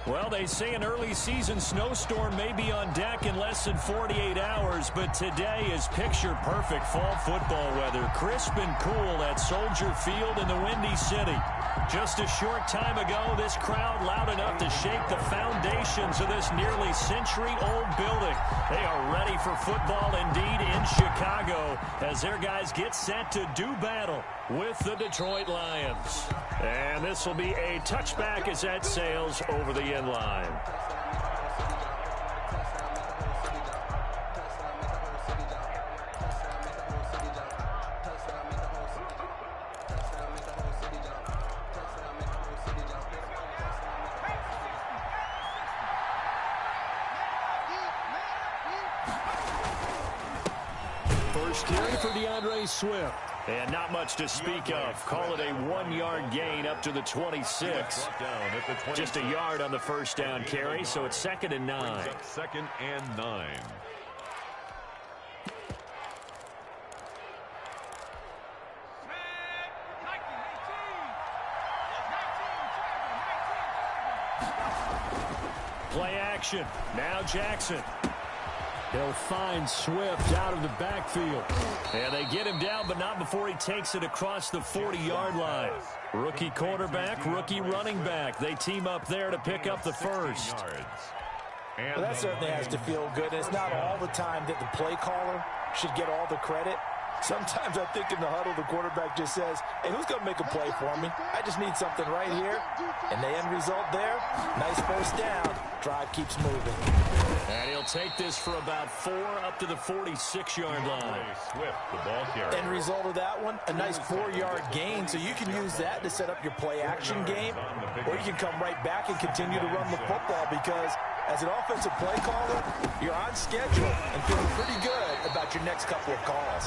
Well, they say an early season snowstorm may be on deck in less than 48 hours, but today is picture-perfect fall football weather. Crisp and cool at Soldier Field in the Windy City. Just a short time ago, this crowd loud enough to shake the foundations of this nearly century-old building. They are ready for football indeed in Chicago as their guys get set to do battle with the Detroit Lions. And this will be a touchback as that sails over the end line. First carry for DeAndre Swift. And not much to speak of. Call it a 1-yard gain up to the 26. Just a yard on the first down carry, so it's 2nd and 9. 2nd and 9. Play action. Now Jackson. He'll find Swift out of the backfield. And they get him down, but not before he takes it across the 40-yard line. Rookie quarterback, rookie running back. They team up there to pick up the first. Well, that certainly has to feel good. It's not all the time that the play caller should get all the credit. Sometimes I think in the huddle, the quarterback just says, hey, who's going to make a play for me? I just need something right here. And the end result there, nice first down. Drive keeps moving. And he'll take this for about 4 up to the 46-yard line. Swift, the ball carrier. End result of that one, a nice 4-yard gain. So you can use that to set up your play-action game, or you can come right back and continue to run the football because as an offensive play caller, you're on schedule and feeling pretty good about your next couple of calls.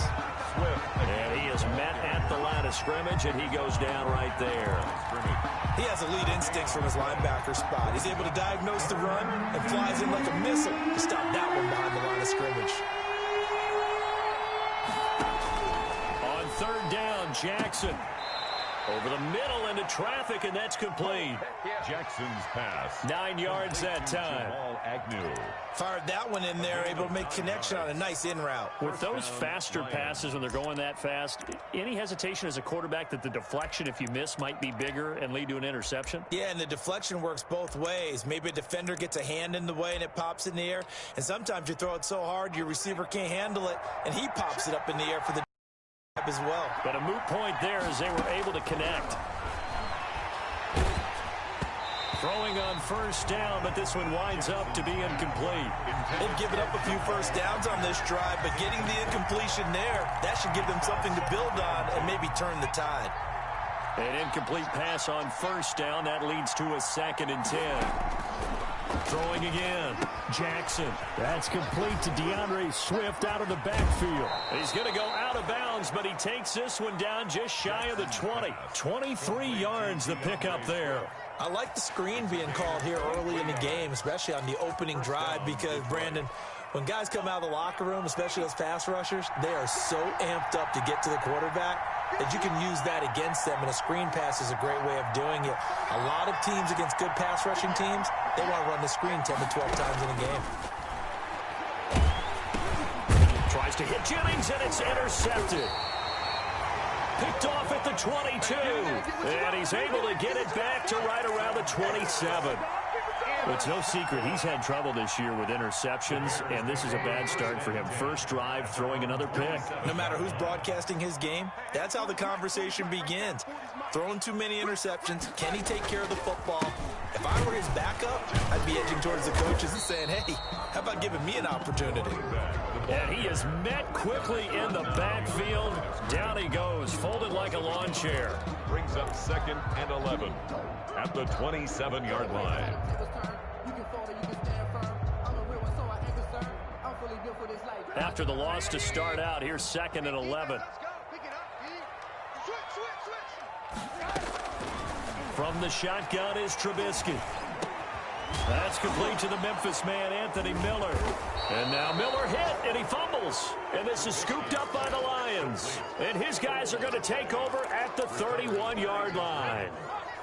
Swift. And he is met at the line of scrimmage, and he goes down right there. He has elite instincts from his linebacker spot. He's able to diagnose the run and flies in like a missile to stop that one behind the line of scrimmage. On 3rd down, Jackson. Over the middle into traffic, and that's complete. Jackson's pass. 9 yards that time. Fired that one in there, able to make connection on a nice in route. With those faster passes when they're going that fast, any hesitation as a quarterback that the deflection, if you miss, might be bigger and lead to an interception? Yeah, and the deflection works both ways. Maybe a defender gets a hand in the way and it pops in the air, and sometimes you throw it so hard your receiver can't handle it, and he pops it up in the air for the as well. But a moot point there as they were able to connect. Throwing on 1st down, but this one winds up to be incomplete. They've given up a few first downs on this drive, but getting the incompletion there, that should give them something to build on and maybe turn the tide. An incomplete pass on 1st down. That leads to a 2nd and 10. Throwing again. Jackson. That's complete to DeAndre Swift out of the backfield. He's going to go out of bounds, but he takes this one down just shy of the 20. 23 yards the pickup there. I like the screen being called here early in the game, especially on the opening drive, because, Brandon, when guys come out of the locker room, especially those pass rushers, they are so amped up to get to the quarterback that you can use that against them, and a screen pass is a great way of doing it. A lot of teams against good pass rushing teams, they want to run the screen 10 to 12 times in a game. Tries to hit Jennings, and it's intercepted. Picked off at the 22, and he's able to get it back to right around the 27. It's no secret he's had trouble this year with interceptions, and this is a bad start for him. First drive, throwing another pick. No matter who's broadcasting his game, that's how the conversation begins. Throwing too many interceptions, can he take care of the football? If I were his backup, I'd be edging towards the coaches and saying, hey, how about giving me an opportunity? And he is met quickly in the backfield. Down he goes, folded like a lawn chair. Brings up 2nd and 11 at the 27-yard line. After the loss to start out, here's 2nd and 11. From the shotgun is Trubisky. That's complete to the Memphis man, Anthony Miller. And now Miller hit, and he fumbles. And this is scooped up by the Lions. And his guys are going to take over at the 31-yard line.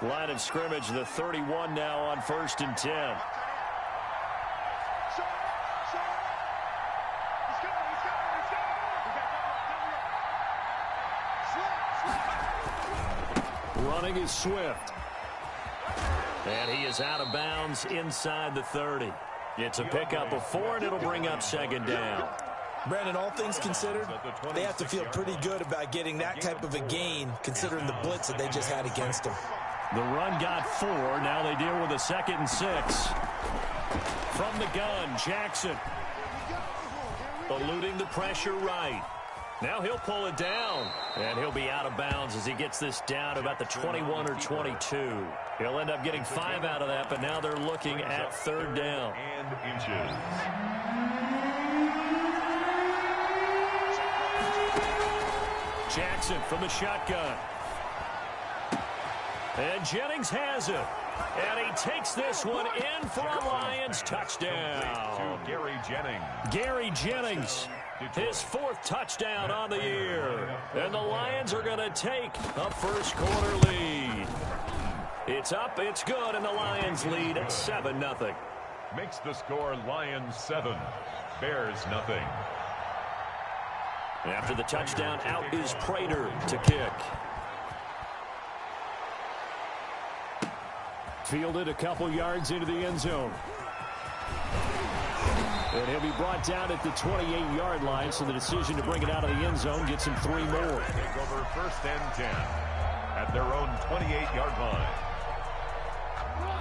Line of scrimmage, the 31 now on 1st and 10. Running is Swift. And he is out of bounds inside the 30. It's a pickup of 4, and it'll bring up 2nd down. Brandon, all things considered, they have to feel pretty good about getting that type of a gain, considering the blitz that they just had against them. The run got 4. Now they deal with a 2nd and 6. From the gun, Jackson. Eluding the pressure right. Now he'll pull it down, and he'll be out of bounds as he gets this down about the 21 or 22. He'll end up getting 5 out of that, but now they're looking at 3rd down. And inches. Jackson from the shotgun. And Jennings has it. And he takes this one in for a Lions touchdown. Gary Jennings. Gary Jennings, his 4th touchdown on the year. And the Lions are going to take a first-quarter lead. It's up, it's good, and the Lions lead 7-0. Makes the score Lions 7, Bears nothing. After the touchdown, out is Prater to kick. Fielded a couple yards into the end zone. And he'll be brought down at the 28-yard line, so the decision to bring it out of the end zone gets him 3 more. Take over 1st and 10 at their own 28-yard line.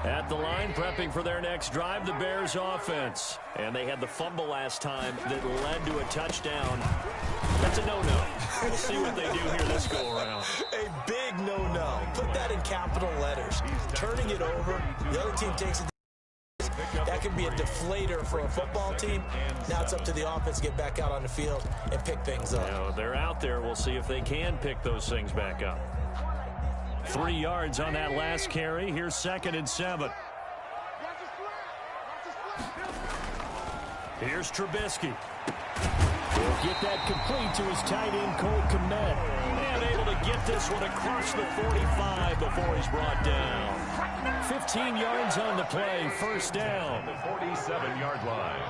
At the line, prepping for their next drive, the Bears offense. And they had the fumble last time that led to a touchdown. That's a no-no. We'll see what they do here this go-around. A big no-no. Put that in capital letters. Turning it over, the other team takes it. That can be a deflator for a football team. Now it's up to the offense to get back out on the field and pick things up. Now, they're out there. We'll see if they can pick those things back up. 3 yards on that last carry. Here's 2nd and 7. Here's Trubisky. He'll get that complete to his tight end, Pkmnperales. And able to get this one across the 45 before he's brought down. 15 yards on the play, 1st down. The 47-yard line.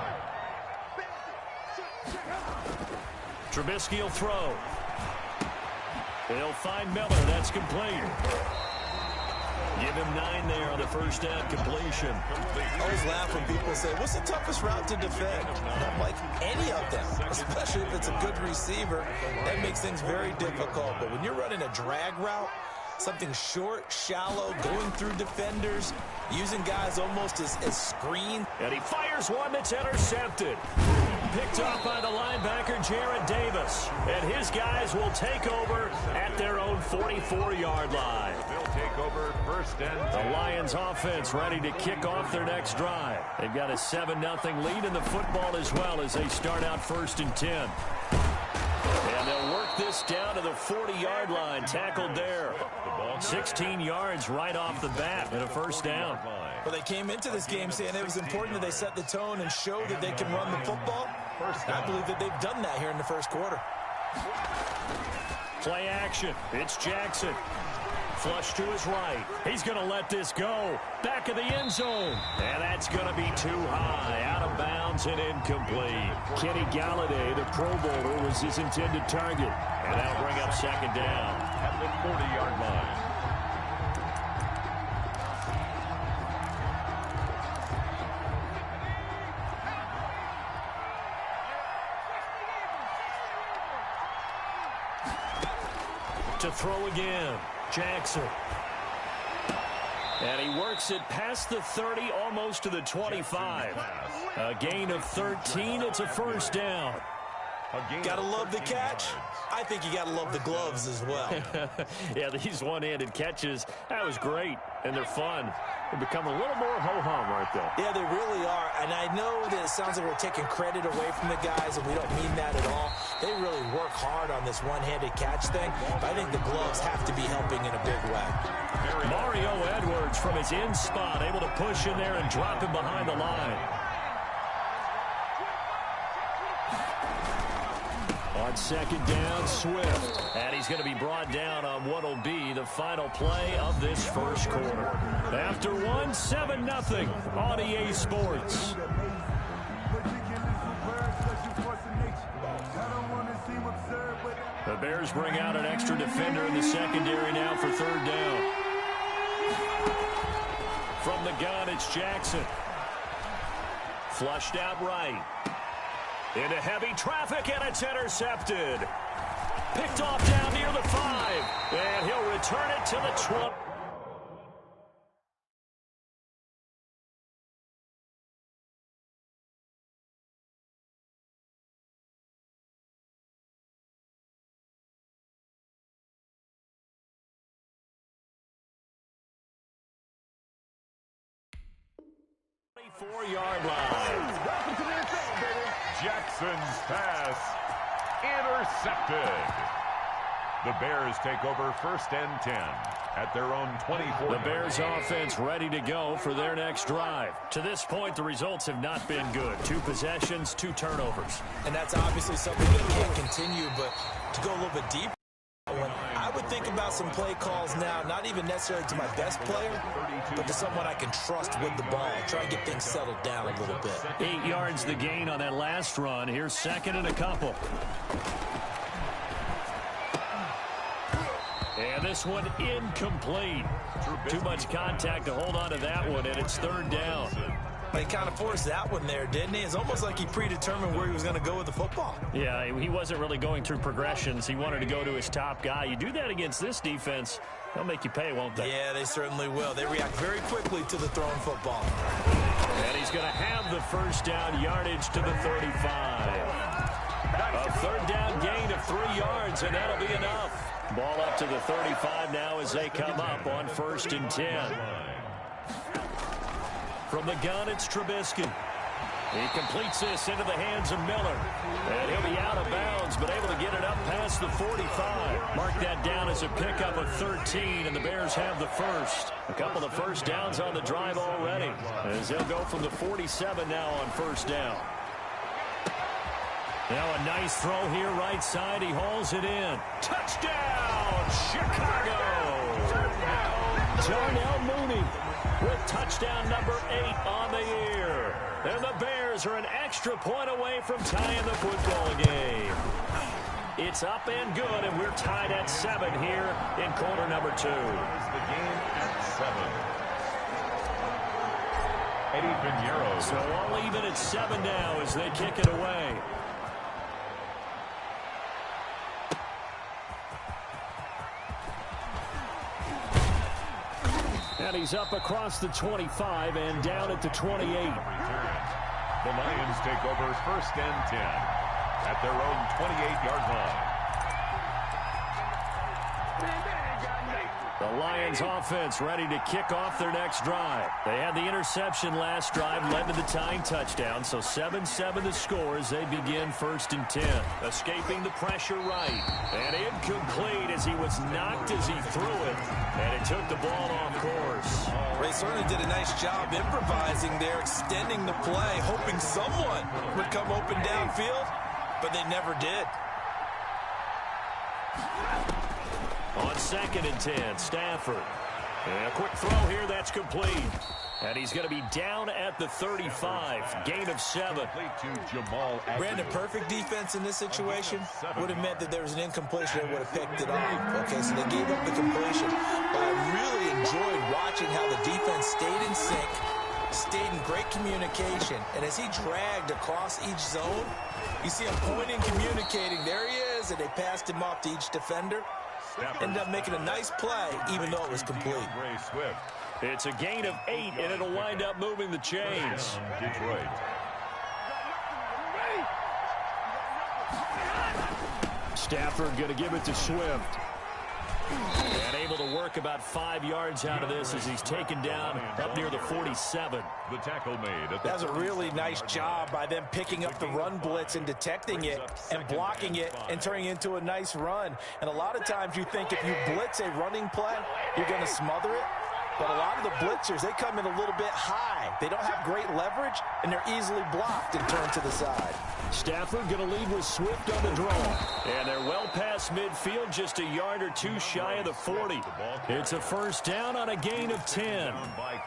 Trubisky will throw. He'll find Miller. That's complete. Give him 9 there on the 1st down completion. I always laugh when people say, what's the toughest route to defend? And I'm like, any of them, especially if it's a good receiver. That makes things very difficult. But when you're running a drag route, something short, shallow, going through defenders, using guys almost as screen. And he fires one that's intercepted. Picked off by the linebacker, Jarrett Davis. And his guys will take over at their own 44-yard line. They'll take over 1st and 10. The Lions offense ready to kick off their next drive. They've got a 7-0 lead in the football as well as they start out 1st and 10. And they'll work this down to the 40-yard line. Tackled there. 16 yards right off the bat and a 1st down. Well, they came into this game saying it was important that they set the tone and show that they can run the football. And I believe that they've done that here in the 1st quarter. Play action. It's Jackson. Flush to his right. He's going to let this go. Back of the end zone. And that's going to be too high. Out of bounds and incomplete. Kenny Galladay, the Pro Bowler, was his intended target. And that'll bring up 2nd down. At the 40-yard line. To throw again, Jackson. And he works it past the 30, almost to the 25. A gain of 13, it's a 1st down. Gotta love the catch. I think you gotta love the gloves as well. Yeah, these one-handed catches, that was great, and they're fun. They become a little more ho-hum, aren't they? Yeah, they really are. And I know that it sounds like we're taking credit away from the guys, and we don't mean that at all. They really work hard on this one-handed catch thing, but I think the gloves have to be helping in a big way. Mario Edwards from his in spot, able to push in there and drop him behind the line. On 2nd down, Swift. And he's going to be brought down on what will be the the final play of this first quarter. After one, 7-0 on EA Sports. The Bears bring out an extra defender in the secondary now for third down. From the gun, it's Jackson. Flushed out right. Into heavy traffic, and it's intercepted. Picked off down near the 5. And he'll return it to the 20. Four-yard line. Jackson's pass intercepted. The Bears take over first and 10 at their own 24. The Bears offense ready to go for their next drive. To this point, the results have not been good. 2 possessions, 2 turnovers. And that's obviously something that can't continue, but to go a little bit deeper, I would think about some play calls now, not even necessarily to my best player, but to someone I can trust with the ball. Try and get things settled down a little bit. 8 yards the gain on that last run. Here's second and a couple. And this one incomplete. Too much contact to hold on to that one, and it's third down. He kind of forced that one there, didn't he? It's almost like he predetermined where he was going to go with the football. Yeah, he wasn't really going through progressions. He wanted to go to his top guy. You do that against this defense, they'll make you pay, won't they? Yeah, they certainly will. They react very quickly to the thrown football. And he's going to have the first down, yardage to the 35. A third down gain of 3 yards, and that'll be enough. Ball up to the 35 now as they come up on first and 10. From the gun, it's Trubisky. He completes this into the hands of Miller. And he'll be out of bounds, but able to get it up past the 45. Mark that down as a pickup of 13, and the Bears have the first. A couple of first downs on the drive already, as they'll go from the 47 now on first down. Now a nice throw here right side. He hauls it in. Touchdown, Chicago! Darnell Mooney with touchdown number 8 on the year. And the Bears are an extra point away from tying the football game. It's up and good, and we're tied at 7 here in quarter number 2. The game at 7. Eddie Pinheiro. So all even at 7 now as they kick it away. And he's up across the 25 and down at the 28. The Lions take over first and 10 at their own 28-yard line. The Lions offense ready to kick off their next drive. They had the interception last drive, led to the tying touchdown, so 7-7 the score as they begin first and 10. Escaping the pressure right. And incomplete as he was knocked as he threw it. And it took the ball off course. They certainly did a nice job improvising there, extending the play, hoping someone would come open downfield, but they never did. On second and 10, Stafford. And a quick throw here, that's complete. And he's going to be down at the 35. Gain of 7. Brandon, perfect defense in this situation would have meant that there was an incompletion. They would have picked it off. Okay, so they gave up the completion. But I really enjoyed watching how the defense stayed in sync, stayed in great communication. And as he dragged across each zone, you see him pointing, communicating. There he is, and they passed him off to each defender. Ended up making a nice play, even though it was complete. It's a gain of 8, and it'll wind up moving the chains. Detroit. Stafford going to give it to Swift. And able to work about 5 yards out of this as he's taken down up near the 47. The tackle made. That was a really nice job by them picking up the run blitz and detecting it and blocking it and turning it into a nice run. And a lot of times you think if you blitz a running play, you're going to smother it. But a lot of the blitzers, they come in a little bit high. They don't have great leverage, and they're easily blocked and turned to the side. Stafford going to lead with Swift on the draw. And they're well past midfield, just a yard or two shy of the 40. It's a first down on a gain of 10.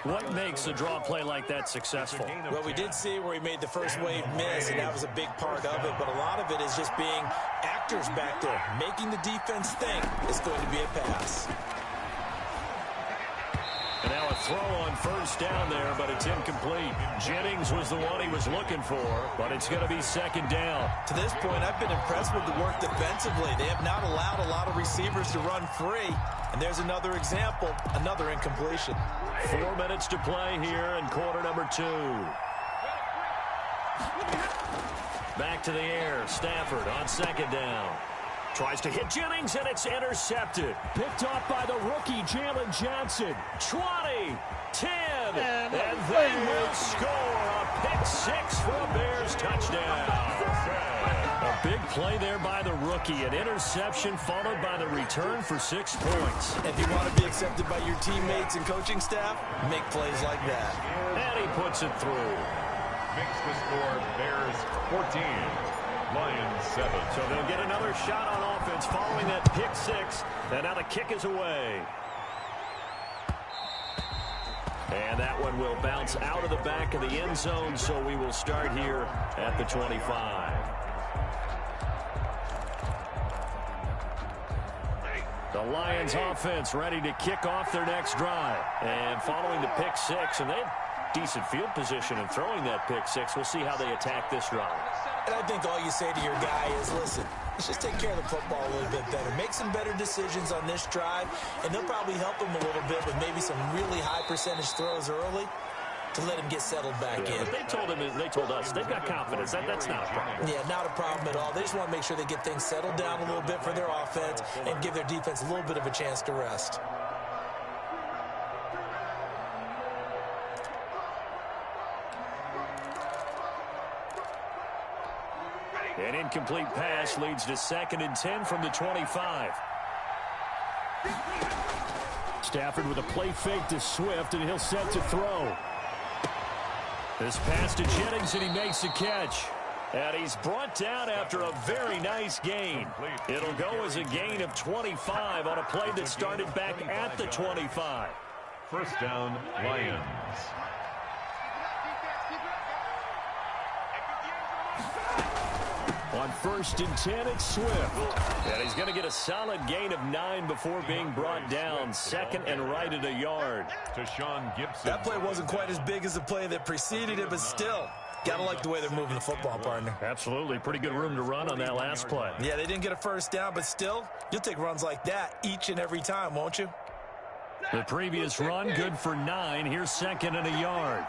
What makes a draw play like that successful? Well, we did see where he made the first wave miss, and that was a big part of it. But a lot of it is just being actors back there, making the defense think it's going to be a pass. And now a throw on first down there, but it's incomplete. Jennings was the one he was looking for, but it's going to be second down. To this point, I've been impressed with the work defensively. They have not allowed a lot of receivers to run free. And there's another example, another incompletion. 4 minutes to play here in quarter number 2. Back to the air. Stafford on second down. Tries to hit Jennings, and it's intercepted. Picked off by the rookie, Jalen Johnson. 20, 10, and they will score a pick 6 for a Bears touchdown. A big play there by the rookie. An interception followed by the return for 6 points. If you want to be accepted by your teammates and coaching staff, make plays like that. And he puts it through. Makes the score Bears 14. Lions 7. So they'll get another shot on offense following that pick 6. And now the kick is away. And that one will bounce out of the back of the end zone, so we will start here at the 25. The Lions offense ready to kick off their next drive. And following the pick 6, and they have decent field position in throwing that pick 6. We'll see how they attack this drive. And I think all you say to your guy is, listen, let's just take care of the football a little bit better. Make some better decisions on this drive, and they'll probably help him a little bit with maybe some really high percentage throws early to let him get settled back in. But they told us they've got confidence. That's not a problem. Yeah, not a problem at all. They just want to make sure they get things settled down a little bit for their offense and give their defense a little bit of a chance to rest. An incomplete pass leads to 2nd and 10 from the 25. Stafford with a play fake to Swift, and he'll set to throw. This pass to Jennings, and he makes the catch. And he's brought down after a very nice gain. It'll go as a gain of 25 on a play that started back at the 25. First down, Lions. On 1st and 10, it's Swift. And he's going to get a solid gain of 9 before being brought down. 2nd and right at a yard. To Sean Gibson. That play wasn't quite as big as the play that preceded it, but still, got to like the way they're moving the football, partner. Absolutely. Pretty good room to run on that last play. Yeah, they didn't get a first down, but still, you'll take runs like that each and every time, won't you? The previous run, good for 9. Here's 2nd and a yard.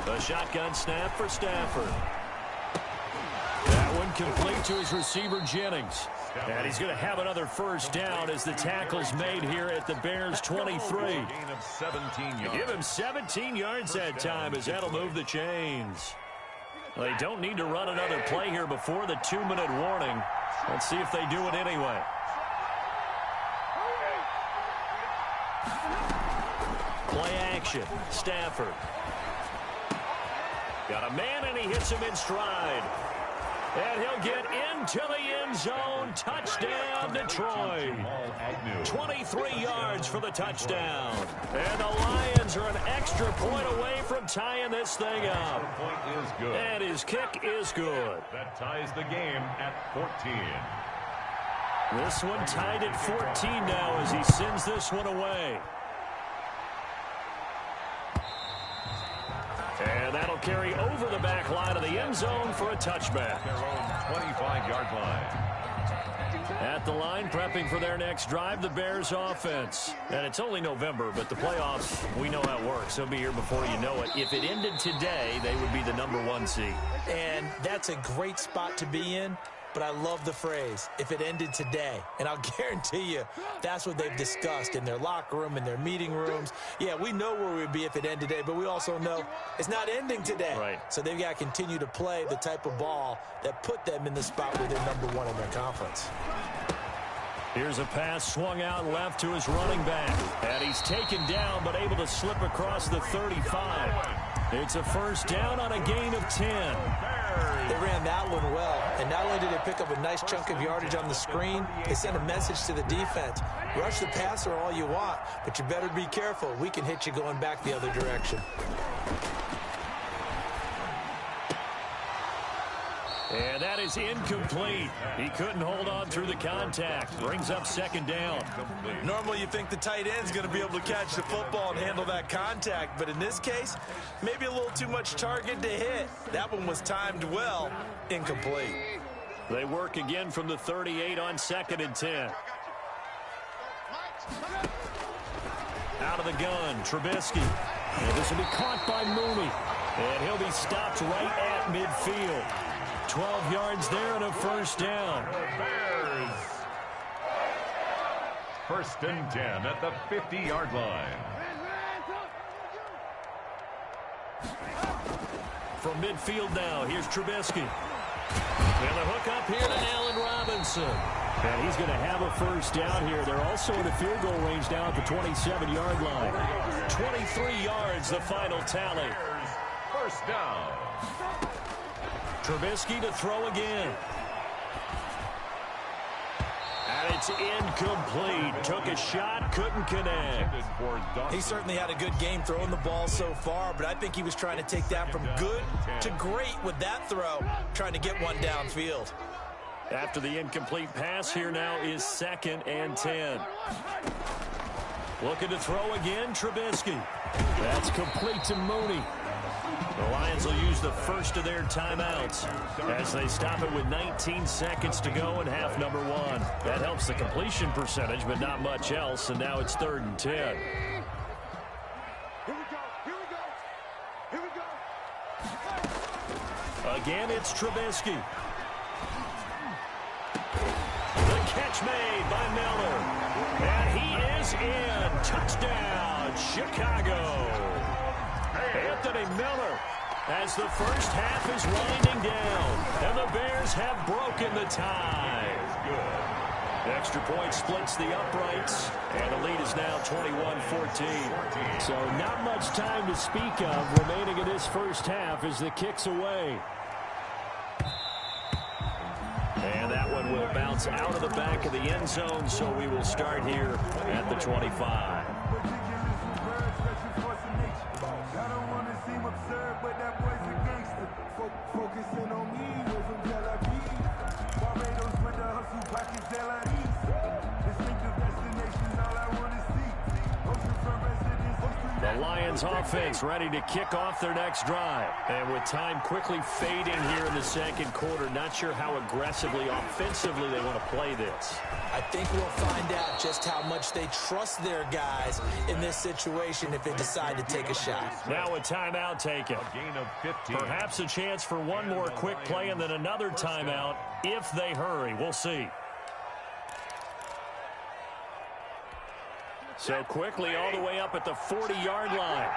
A shotgun snap for Stafford. That one complete to his receiver, Jennings. And he's going to have another first down as the tackle's made here at the Bears' 23. Give him 17 yards that time as that'll move the chains. They don't need to run another play here before the 2-minute warning. Let's see if they do it anyway. Play action. Stafford. Got a man, and he hits him in stride. And he'll get into the end zone. Touchdown, Detroit. 23 yards for the touchdown. And the Lions are an extra point away from tying this thing up. Point is good. And his kick is good. That ties the game at 14. This one tied at 14 now as he sends this one away. And that'll carry over the back line of the end zone for a touchback. Their own 25-yard line. At the line, prepping for their next drive, the Bears offense. And it's only November, but the playoffs, we know how it works. They'll be here before you know it. If it ended today, they would be the #1 seed. And that's a great spot to be in. But I love the phrase, if it ended today. And I'll guarantee you, that's what they've discussed in their locker room, in their meeting rooms. Yeah, we know where we'd be if it ended today, but we also know it's not ending today. Right. So they've got to continue to play the type of ball that put them in the spot where they're #1 in their conference. Here's a pass swung out left to his running back. And he's taken down, but able to slip across the 35. It's a first down on a gain of 10. They ran that one well, and not only did they pick up a nice chunk of yardage on the screen, they sent a message to the defense. Rush the passer all you want, but you better be careful. We can hit you going back the other direction. And that is incomplete. He couldn't hold on through the contact. Brings up second down. Normally you think the tight end's going to be able to catch the football and handle that contact, but in this case, maybe a little too much target to hit. That one was timed well. Incomplete. They work again from the 38 on 2nd and 10. Out of the gun, Trubisky. And this will be caught by Mooney. And he'll be stopped right at midfield. 12 yards there and a first down. Bears. First and 10 at the 50-yard line. From midfield now, here's Trubisky. And the hook up here to Allen Robinson. And he's going to have a first down here. They're also in the field goal range now at the 27-yard line. 23 yards, the final tally. First down. Trubisky to throw again. And it's incomplete. Took a shot, couldn't connect. He certainly had a good game throwing the ball so far, but I think he was trying to take that from good to great with that throw, trying to get one downfield. After the incomplete pass, here now is 2nd and 10. Looking to throw again, Trubisky. That's complete to Mooney. The Lions will use the first of their timeouts as they stop it with 19 seconds to go in half number 1. That helps the completion percentage, but not much else, and now it's 3rd and 10. Here we go. Again, it's Trubisky. The catch made by Miller. And he is in. Touchdown, Chicago. Anthony Miller, as the first half is winding down, and the Bears have broken the tie. Extra point splits the uprights, and the lead is now 21-14. So not much time to speak of remaining in this first half as the kick's away. And that one will bounce out of the back of the end zone, so we will start here at the 25. The Lions offense ready to kick off their next drive. And with time quickly fading here in the second quarter, not sure how aggressively, offensively they want to play this. I think we'll find out just how much they trust their guys in this situation if they decide to take a shot. Now a timeout taken. A gain of 15. Perhaps a chance for one more quick play and then another timeout if they hurry. We'll see. So quickly all the way up at the 40-yard line.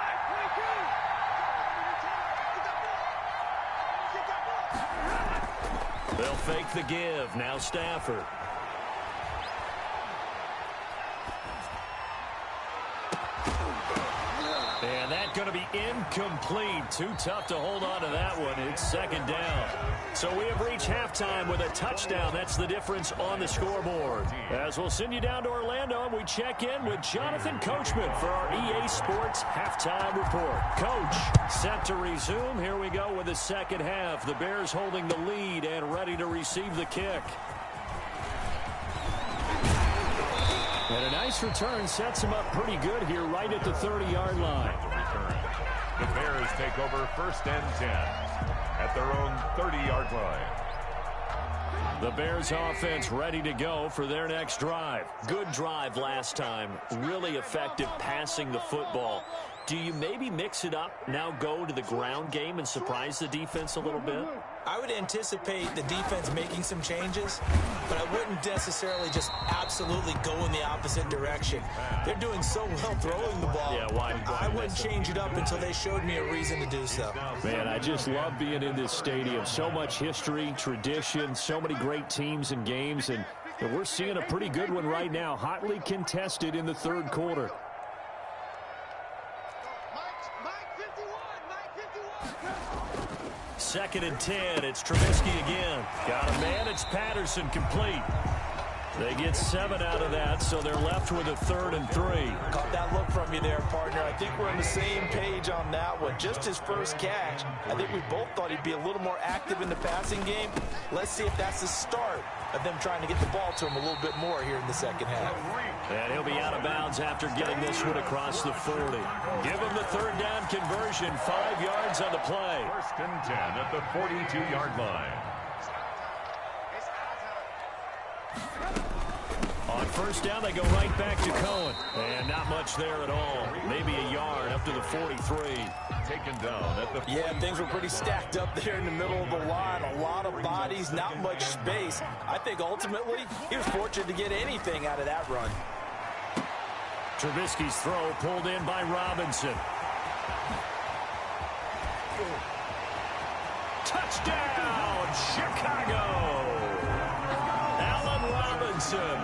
They'll fake the give. Now Stafford. And that's going to be incomplete. Too tough to hold on to that one. It's 2nd down. So we have reached halftime with a touchdown. That's the difference on the scoreboard. As we'll send you down to Orlando, and we check in with Jonathan Coachman for our EA Sports Halftime Report. Coach, set to resume. Here we go with the second half. The Bears holding the lead and ready to receive the kick. And a nice return sets him up pretty good here right at the 30-yard line. The Bears take over 1st and 10 at their own 30-yard line. The Bears offense ready to go for their next drive. Good drive last time. Really effective passing the football. Do you maybe mix it up, now go to the ground game and surprise the defense a little bit? I would anticipate the defense making some changes, but I wouldn't necessarily just absolutely go in the opposite direction. They're doing so well throwing the ball. Yeah, why I wouldn't change it up until they showed me a reason to do so. Man, I just love being in this stadium. So much history, tradition, so many great teams and games, and we're seeing a pretty good one right now, hotly contested in the 3rd quarter. Mike 51, Mike 51. 2nd and 10. It's Trubisky again. Got a man. It's Patterson complete. They get 7 out of that, so they're left with a 3rd and 3. Caught that look from you there, partner. I think we're on the same page on that one. Just his first catch. I think we both thought he'd be a little more active in the passing game. Let's see if that's the start of them trying to get the ball to him a little bit more here in the second half. And he'll be out of bounds after getting this one across the 40. Give him the 3rd down conversion. 5 yards on the play. 1st and 10 at the 42-yard line. On 1st down, they go right back to Cohen. And not much there at all. Maybe a yard up to the 43. Taken down at the 40. Yeah, things were pretty stacked up there in the middle of the line. A lot of bodies, not much space. I think ultimately he was fortunate to get anything out of that run. Trubisky's throw pulled in by Robinson. Touchdown, Chicago! Allen Robinson.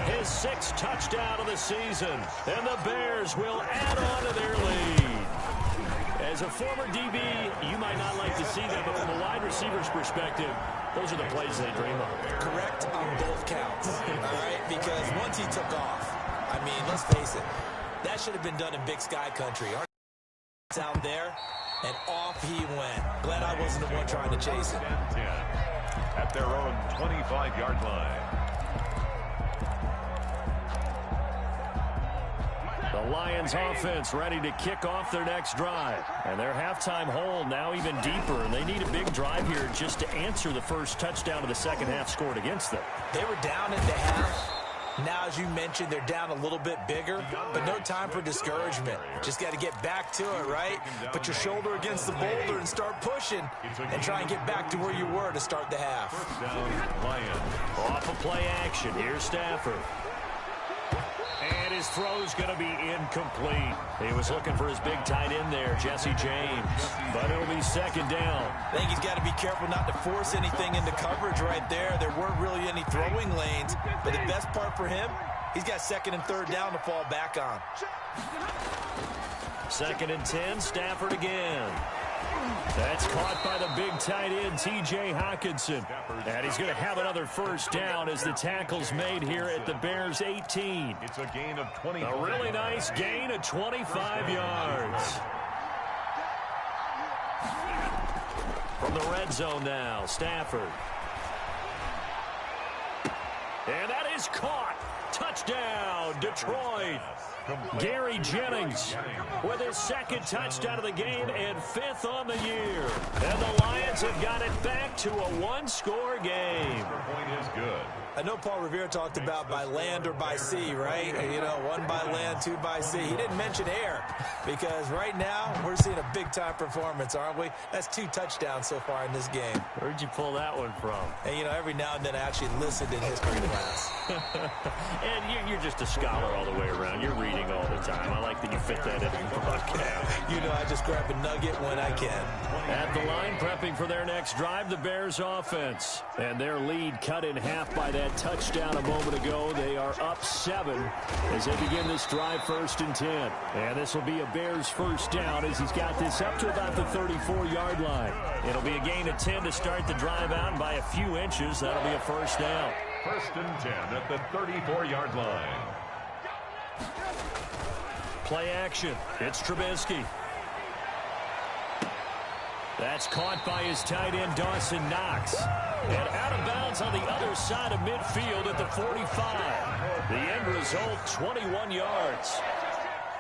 His 6th touchdown of the season, and the Bears will add on to their lead. As a former DB, you might not like to see that, but from a wide receiver's perspective, those are the plays they dream of. Correct on both counts, all right? Because once he took off, I mean, let's face it, that should have been done in Big Sky country. Out there, and off he went. Glad I wasn't the one trying to chase him. 10 at their own 25-yard line. The Lions offense ready to kick off their next drive. And their halftime hole now even deeper. And they need a big drive here just to answer the first touchdown of the second half scored against them. They were down at the half. Now, as you mentioned, they're down a little bit bigger, but no time for discouragement. Just got to get back to it, right? Put your shoulder against the boulder and start pushing and try and get back to where you were to start the half. 1st down, Lions. Off of play action. Here's Stafford. And his throw's going to be incomplete. He was looking for his big tight end there, Jesse James. But it'll be 2nd down. I think he's got to be careful not to force anything into coverage right there. There weren't really any throwing lanes. But the best part for him, he's got 2nd and 3rd down to fall back on. 2nd and 10, Stafford again. That's caught by the big tight end, T.J. Hockenson. And he's going to have another 1st down as the tackle's made here at the Bears' 18. It's a gain of 20. A really nice gain of 25 yards. From the red zone now, Stafford. And that is caught. Touchdown, Detroit. Gary Jennings with his 2nd touchdown of the game and 5th on the year. And the Lions have got it back to a 1-score game. Point is good. I know Paul Revere talked about by land or by sea, right? You know, 1 by land, 2 by sea. He didn't mention air because right now we're seeing a big-time performance, aren't we? That's 2 touchdowns so far in this game. Where'd you pull that one from? And, you know, every now and then I actually listened in history class. And you're just a scholar all the way around. You're reading all the time. I like that you fit that in the broadcast. You know, I just grab a nugget when I can. At the line, prepping for their next drive, the Bears offense. And their lead cut in half by that touchdown a moment ago. They are up 7 as they begin this drive 1st and 10. And this will be a Bears 1st down as he's got this up to about the 34-yard line. It'll be a gain of 10 to start the drive out, and by a few inches, that'll be a 1st down. 1st and 10 at the 34-yard line. Play action. It's Trubisky. That's caught by his tight end, Dawson Knox. And out of bounds on the other side of midfield at the 45. The end result, 21 yards.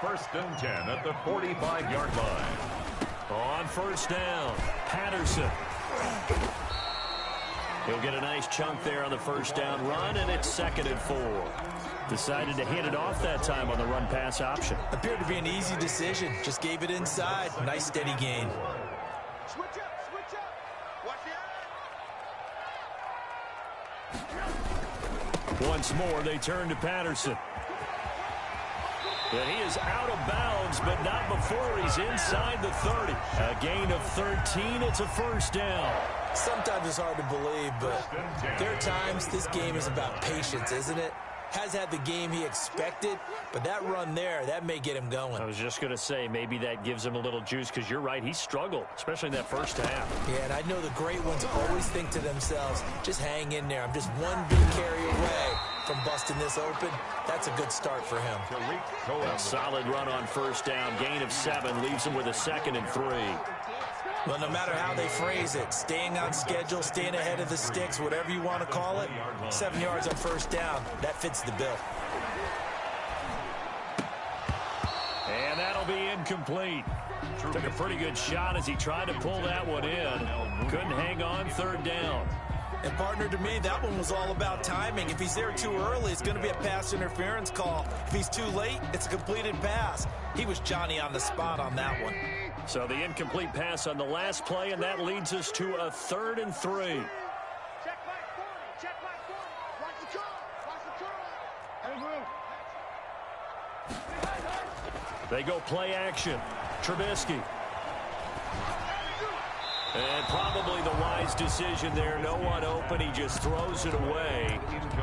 1st and 10 at the 45-yard line. On 1st down, Patterson. He'll get a nice chunk there on the 1st down run, and it's 2nd and 4. Decided to hand it off that time on the run-pass option. Appeared to be an easy decision. Just gave it inside. Nice steady gain. Switch up. Watch the eye. Once more, they turn to Patterson. And he is out of bounds, but not before he's inside the 30. A gain of 13. It's a 1st down. Sometimes it's hard to believe, but there are times this game is about patience, isn't it? has had the game he expected, but that run there, that may get him going. I was just going to say, maybe that gives him a little juice, because you're right, he struggled, especially in that first half. Yeah, and I know the great ones always think to themselves, just hang in there. I'm just one big carry away from busting this open. That's a good start for him. A solid run on first down. Gain of 7 leaves him with a 2nd and 3. Well, no matter how they phrase it, staying on schedule, staying ahead of the sticks, whatever you want to call it, 7 yards on first down, that fits the bill. And that'll be incomplete. Took a pretty good shot as he tried to pull that one in. Couldn't hang on 3rd down. And, partner, to me, that one was all about timing. If he's there too early, it's going to be a pass interference call. If he's too late, it's a completed pass. He was Johnny on the spot on that one. So the incomplete pass on the last play, and that leads us to a 3rd and 3. Check back 40. Check back 40. Watch the curl. Watch the curl. They go play action. Trubisky. And probably the wise decision there. No one open. He just throws it away.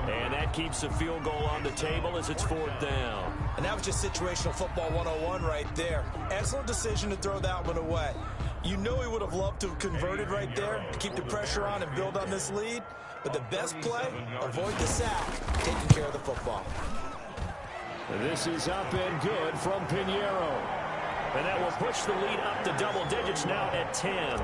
And that keeps the field goal on the table as it's 4th down. And that was just situational football 101 right there. Excellent decision to throw that one away. You know he would have loved to have converted right there to keep the pressure on and build on this lead. But the best play, avoid the sack, taking care of the football. This is up and good from Pinheiro. And that will push the lead up to double digits now at 10.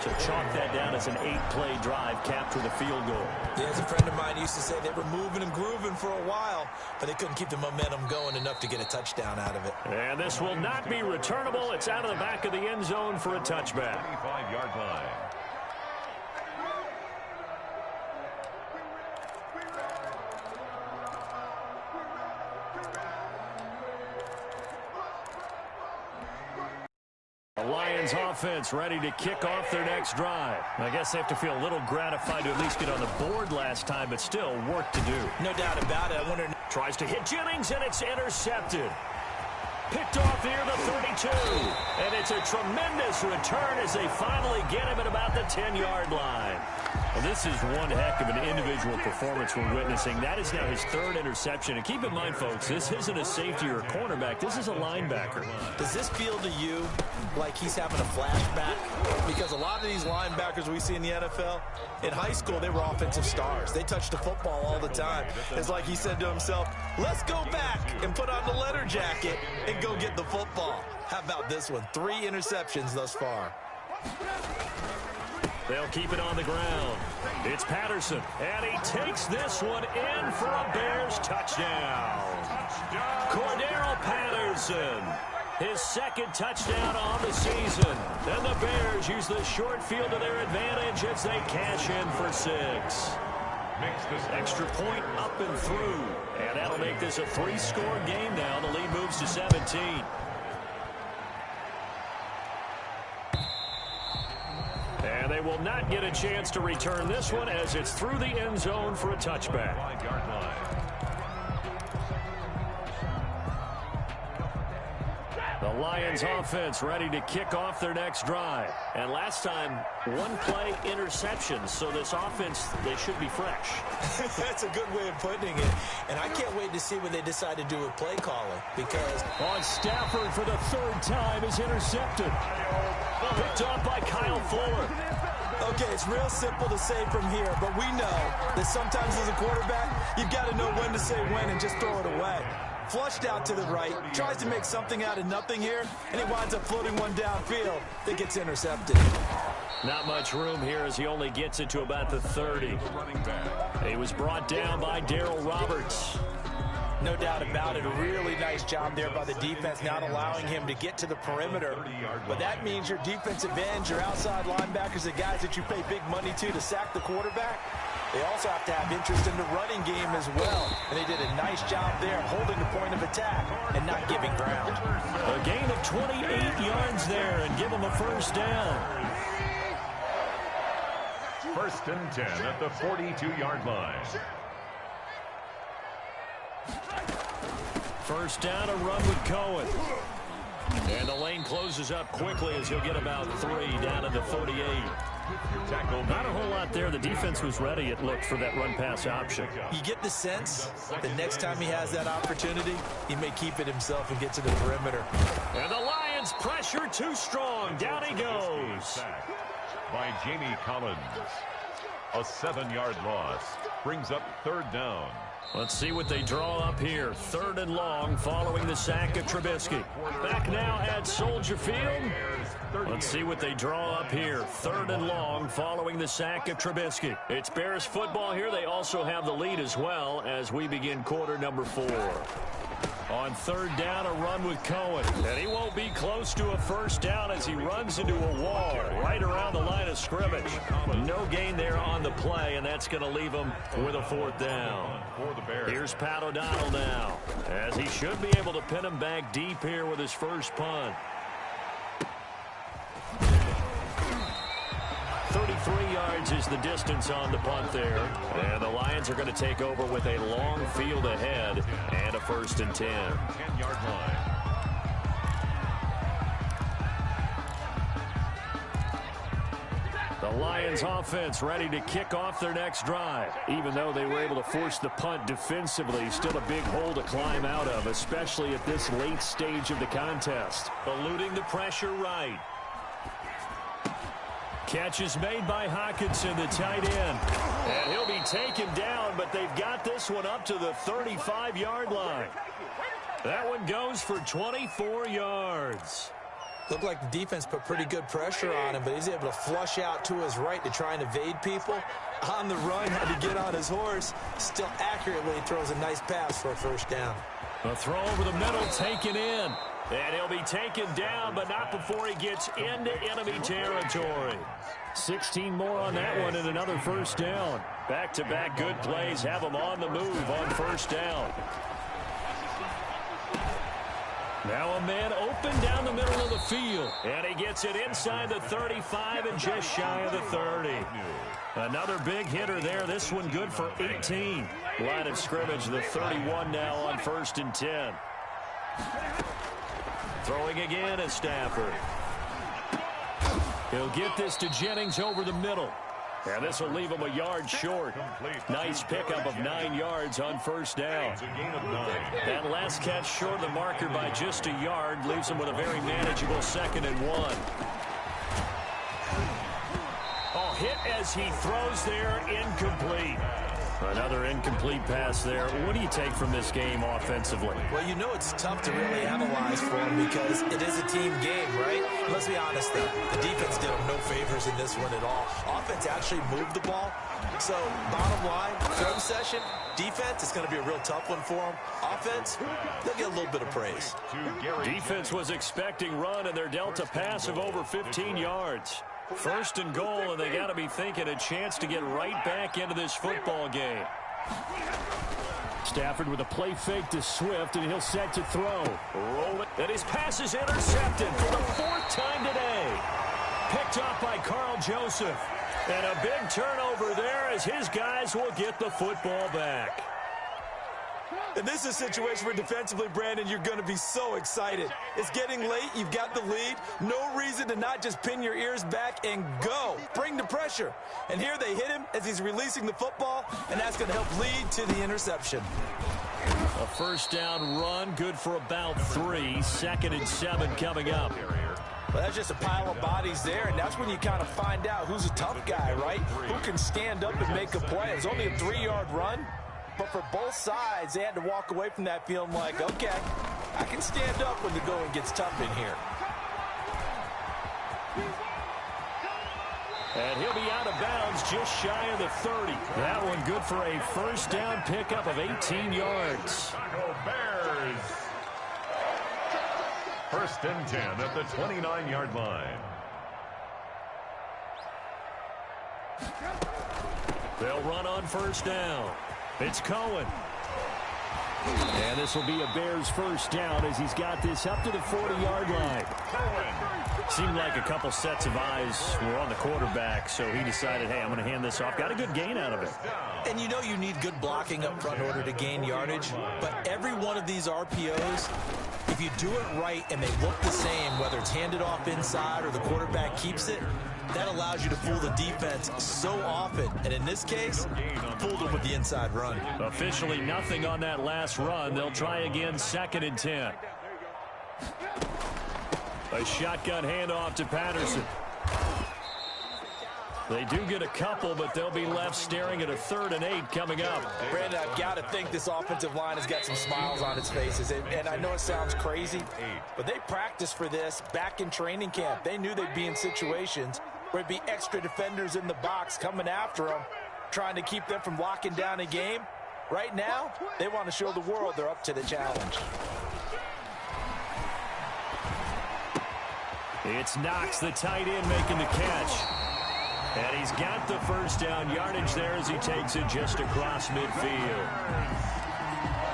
So chalk that down as an 8-play drive, capture the field goal. Yeah, as a friend of mine used to say, they were moving and grooving for a while, but they couldn't keep the momentum going enough to get a touchdown out of it. And this will not be returnable. It's out of the back of the end zone for a touchback. 25-yard line. The Lions offense ready to kick off their next drive. I guess they have to feel a little gratified to at least get on the board last time, but still work to do. No doubt about it. I wonder. Tries to hit Jennings, and it's intercepted. Picked off near the 32. And it's a tremendous return as they finally get him at about the 10-yard line. Well, this is one heck of an individual performance we're witnessing. That is now his 3rd interception. And keep in mind, folks, this isn't a safety or a cornerback. This is a linebacker. Does this feel to you like he's having a flashback? Because a lot of these linebackers we see in the NFL, in high school, they were offensive stars. They touched the football all the time. It's like he said to himself, let's go back and put on the leather jacket and go get the football. How about this one? 3 interceptions thus far. They'll keep it on the ground. It's Patterson, and he takes this one in for a Bears touchdown. Cordero Patterson, his 2nd touchdown on the season. And the Bears use the short field to their advantage as they cash in for 6. Extra point up and through. And that'll make this a 3-score game now. The lead moves to 17. And they will not get a chance to return this one as it's through the end zone for a touchback. 5-yard line. The Lions offense ready to kick off their next drive. And last time, 1-play interception. So this offense, they should be fresh. That's a good way of putting it. And I can't wait to see what they decide to do with play calling. Because on Stafford for the 3rd time is intercepted. Picked off by Kyle Fuller. okay, it's real simple to say from here, but we know that sometimes as a quarterback, you've got to know when to say when and just throw it away. Flushed out to the right, tries to make something out of nothing here, and he winds up floating one downfield that gets intercepted. Not much room here as he only gets it to about the 30. He was brought down by Darryl Roberts. No doubt about it. A really nice job there by the defense, not allowing him to get to the perimeter. But that means your defensive ends, your outside linebackers, the guys that you pay big money to sack the quarterback, they also have to have interest in the running game as well. And they did a nice job there holding the point of attack and not giving ground. A gain of 28 yards there and give them a first down. First and 10 at the 42-yard line. First down, a run with Cohen. And the lane closes up quickly as he'll get about 3 down at the 38. Not a whole lot there. The defense was ready, it looked, for that run-pass option. You get the sense that next time he has that opportunity, he may keep it himself and get to the perimeter. And the Lions pressure too strong. Down he goes. By Jamie Collins. A 7-yard loss brings up 3rd down. Let's see what they draw up here. 3rd and long following the sack of Trubisky. Back now at Soldier Field. Let's see what they draw up here. 3rd and long following the sack of Trubisky. It's Bears football here. They also have the lead as well as we begin quarter number 4. On 3rd down, a run with Cohen. And he won't be close to a 1st down as he runs into a wall right around the line of scrimmage. No gain there on the play, and that's going to leave him with a 4th down. Here's Pat O'Donnell now, as he should be able to pin him back deep here with his first punt. 33 yards is the distance on the punt there. And the Lions are going to take over with a long field ahead and a 1st and 10. 10-yard line. The Lions offense ready to kick off their next drive. Even though they were able to force the punt defensively, still a big hole to climb out of, especially at this late stage of the contest. Eluding the pressure right. Catch is made by Hawkinson, the tight end. And he'll be taken down, but they've got this one up to the 35-yard line. That one goes for 24 yards. Looked like the defense put pretty good pressure on him, but he's able to flush out to his right to try and evade people. On the run, had to get on his horse. Still accurately throws a nice pass for a 1st down. A throw over the middle taken in. And he'll be taken down, but not before he gets into enemy territory. 16 more on that one and another 1st down. Back-to-back good plays have him on the move on 1st down. Now a man open down the middle of the field. And he gets it inside the 35 and just shy of the 30. Another big hitter there. This one good for 18. Line of scrimmage, the 31 now on 1st and 10. Throwing again is Stafford. He'll get this to Jennings over the middle. And this will leave him a yard short. Nice pickup of 9 yards on 1st down. That last catch short of the marker by just a yard leaves him with a very manageable 2nd and 1. Oh, hit as he throws there, incomplete. Another incomplete pass there. What do you take from this game offensively? Well, you know it's tough to really analyze for him because it is a team game, right? Let's be honest, though. The defense did him no favors in this one at all. Offense actually moved the ball. So, bottom line, film session, defense, it's going to be a real tough one for them. Offense, they'll get a little bit of praise. Defense was expecting run, and they're dealt a pass of over 15 yards. 1st and goal, and they got to be thinking a chance to get right back into this football game. Stafford with a play fake to Swift, and he'll set to throw. Roll it, and his pass is intercepted for the 4th time today. Picked off by Carl Joseph. And a big turnover there as his guys will get the football back. And this is a situation where defensively, Brandon, you're going to be so excited. It's getting late. You've got the lead. No reason to not just pin your ears back and go. Bring the pressure. And here they hit him as he's releasing the football, and that's going to help lead to the interception. A 1st down run, good for about 3. 2nd and 7 coming up. Well, that's just a pile of bodies there, and that's when you kind of find out who's a tough guy, right? Who can stand up and make a play. It was only a 3-yard run. But for both sides, they had to walk away from that feeling like, okay, I can stand up when the going gets tough in here. And he'll be out of bounds just shy of the 30. That one good for a 1st down pickup of 18 yards. Bears. 1st and 10 at the 29-yard line. They'll run on 1st down. It's Cohen. And this will be a Bears 1st down as he's got this up to the 40-yard line. Seemed like a couple sets of eyes were on the quarterback, so he decided, hey, I'm going to hand this off. Got a good gain out of it. And you know you need good blocking up front in order to gain yardage, but every one of these RPOs, if you do it right and they look the same, whether it's handed off inside or the quarterback keeps it, That allows you to fool the defense so often. And in this case, fooled them with the inside run. Officially nothing on that last run. They'll try again, 2nd and 10. A shotgun handoff to Patterson. They do get a couple, but they'll be left staring at a 3rd and 8 coming up. Brandon, I've got to think this offensive line has got some smiles on its faces. And I know it sounds crazy, but they practiced for this back in training camp. They knew they'd be in situations where there'd be extra defenders in the box coming after them, trying to keep them from locking down a game. Right now, they want to show the world they're up to the challenge. It's Knox, the tight end, making the catch. And he's got the first down yardage there as he takes it just across midfield.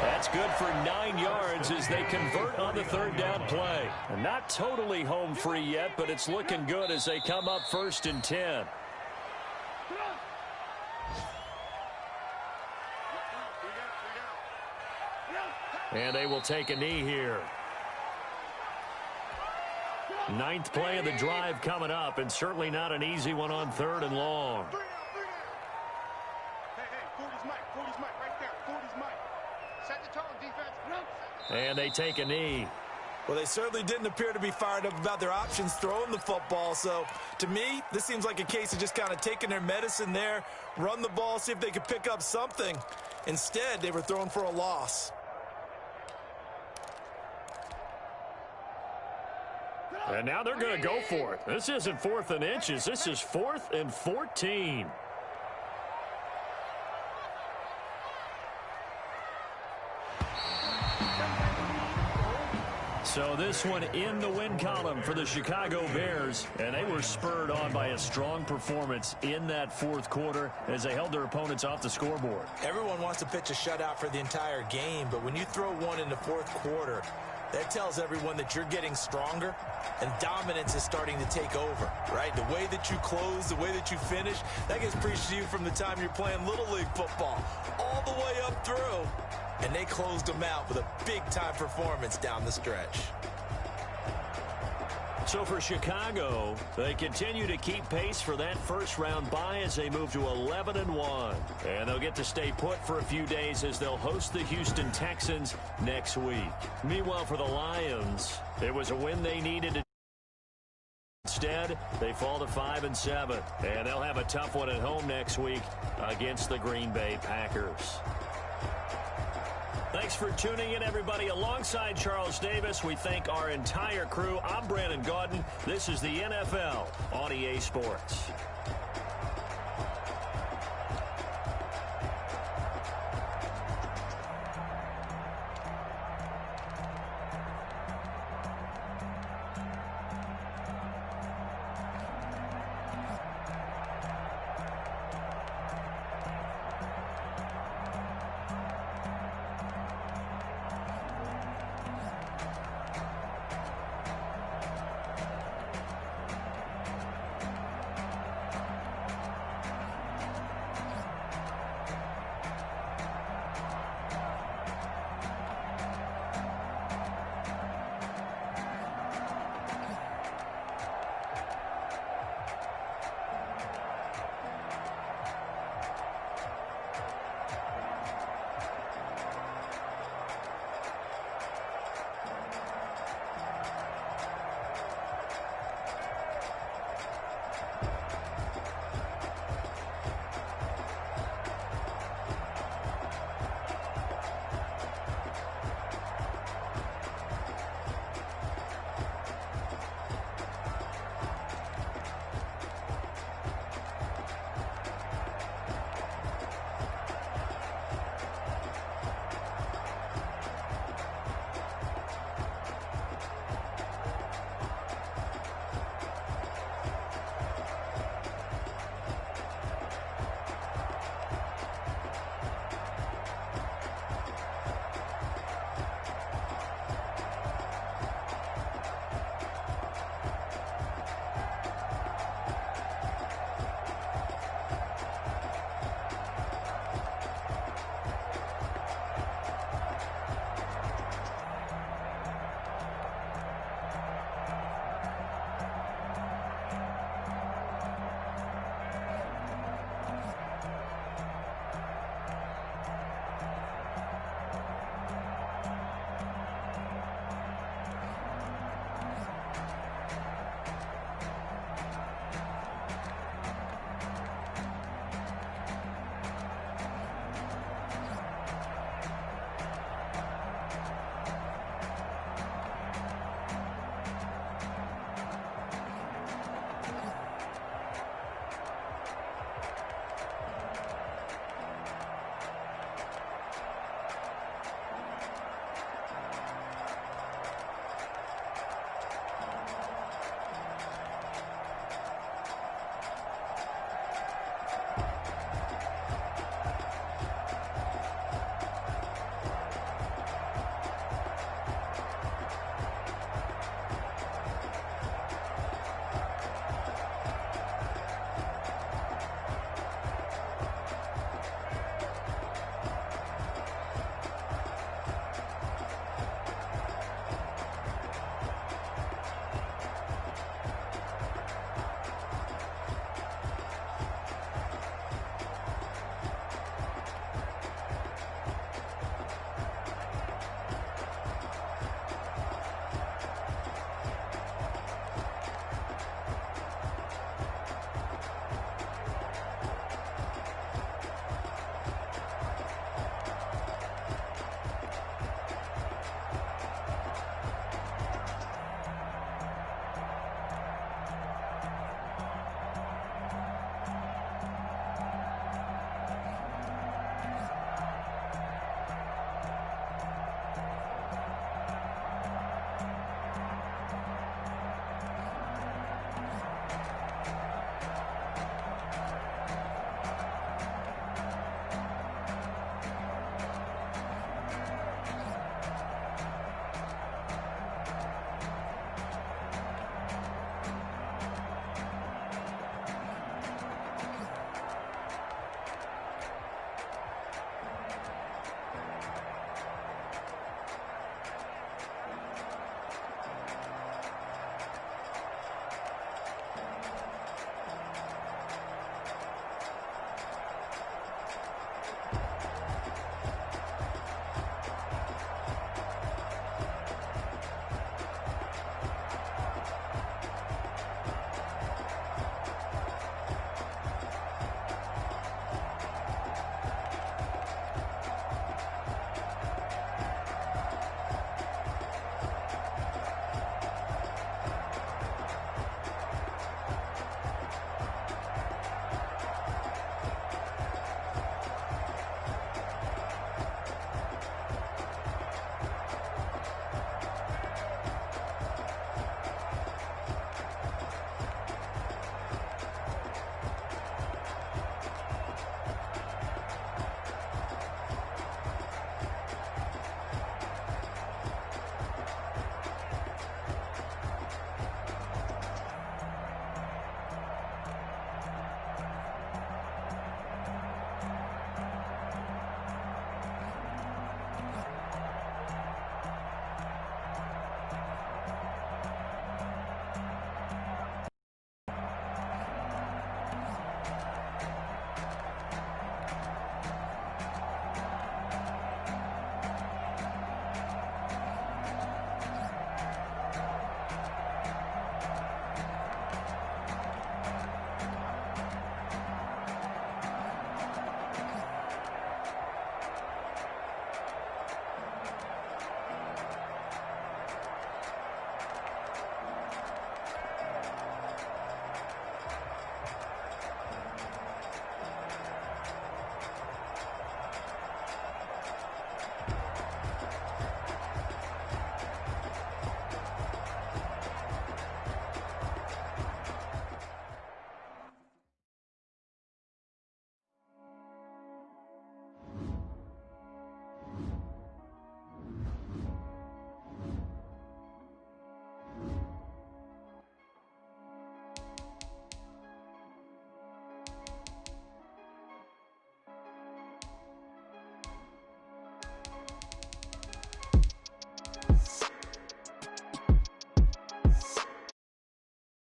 That's good for 9 yards as they convert on the 3rd down play. And not totally home free yet, but it's looking good as they come up 1st and 10. And they will take a knee here. 9th play of the drive coming up, and certainly not an easy one on 3rd and long. Hey, 40's Mike right there. 40's Mike. Set the tone, defense. And they take a knee. Well, they certainly didn't appear to be fired up about their options throwing the football. So, to me, this seems like a case of just kind of taking their medicine there, run the ball, see if they could pick up something. Instead, they were throwing for a loss. And now they're going to go for it. This isn't 4th and inches. This is 4th and 14. So this one in the win column for the Chicago Bears, and they were spurred on by a strong performance in that 4th quarter as they held their opponents off the scoreboard. Everyone wants to pitch a shutout for the entire game, but when you throw one in the 4th quarter, that tells everyone that you're getting stronger and dominance is starting to take over, right? The way that you close, the way that you finish, that gets preached to you from the time you're playing Little League football all the way up through. And they closed them out with a big-time performance down the stretch. So for Chicago, they continue to keep pace for that first-round bye as they move to 11-1. And they'll get to stay put for a few days as they'll host the Houston Texans next week. Meanwhile, for the Lions, it was a win they needed to. Instead, they fall to 5-7. And they'll have a tough one at home next week against the Green Bay Packers. Thanks for tuning in, everybody. Alongside Charles Davis, we thank our entire crew. I'm Brandon Gaudin. This is the NFL on EA Sports.